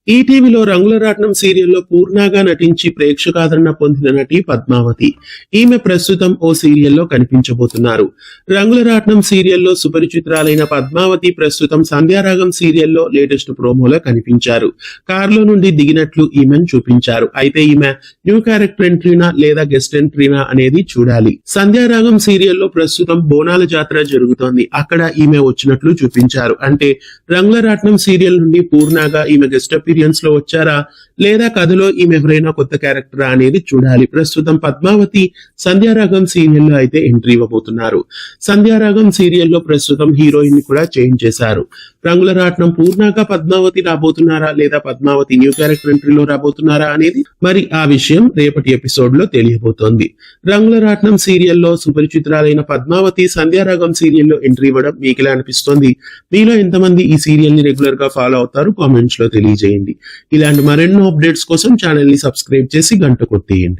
ఈటీవీలో రంగుల రాట్నం సీరియల్లో పూర్ణగా నటించి ప్రేక్షకాదరణ పొందిన నటి పద్మావతి. ఈమె ప్రస్తుతం ఓ సీరియల్లో కనిపించబోతున్నారు. రంగుల రాట్నం సీరియల్లో సుపరిచితురాలైన పద్మావతి ప్రస్తుతం సంధ్యారాగం సీరియల్లో లేటెస్ట్ ప్రోమోలో కనిపించారు. కారులో నుండి దిగినట్లు ఈమెను చూపించారు. అయితే ఈమె న్యూ క్యారెక్టర్ ఎంట్రీనా లేదా గెస్ట్ ఎంట్రీనా అనేది చూడాలి. సంధ్యారాగం సీరియల్లో ప్రస్తుతం బోనాల జాతర జరుగుతోంది. అక్కడ ఈమె వచ్చినట్లు చూపించారు. అంటే రంగుల రాట్నం సీరియల్ నుండి పూర్ణగా ఈమె గెస్ట్ అపీరియన్స్ లో వచ్చారా లేదా కథలో ఈమె ఎవరైనా కొత్త క్యారెక్టరా అనేది చూడాలి. ప్రస్తుతం పద్మావతి సంధ్యారాగం సీరియల్లో అయితే ఎంట్రీ ఇవ్వబోతున్నారు. సంధ్యారాగం సీరియల్లో ప్రస్తుతం హీరోయిన్ ని కూడా చేంజ్ చేశారు. రంగుల రాట్నం పూర్ణగా పద్మావతి రాబోతున్నారా లేదా పద్మావతి న్యూ క్యారెక్టర్ ఎంట్రీలో రాబోతున్నారా అనేది మరి ఆ విషయం రేపటి ఎపిసోడ్ లో తెలియబోతోంది. రంగుల రాట్నం సీరియల్లో సుపరిచితురాలైన పద్మావతి సంధ్యారాగం సీరియల్లో ఎంట్రీ ఇవ్వడం మీకు ఎలా అనిపిస్తోంది? మీలో ఎంతమంది ఈ సీరియల్ ని రెగ్యులర్ గా ఫాలో అవుతారు? కామెంట్స్ లో తెలియజేయండి. ఇలాంటి మరెన్నో అప్డేట్స్ కోసం ఛానల్ ని సబ్స్క్రైబ్ చేసి గంట కొట్టేయండి.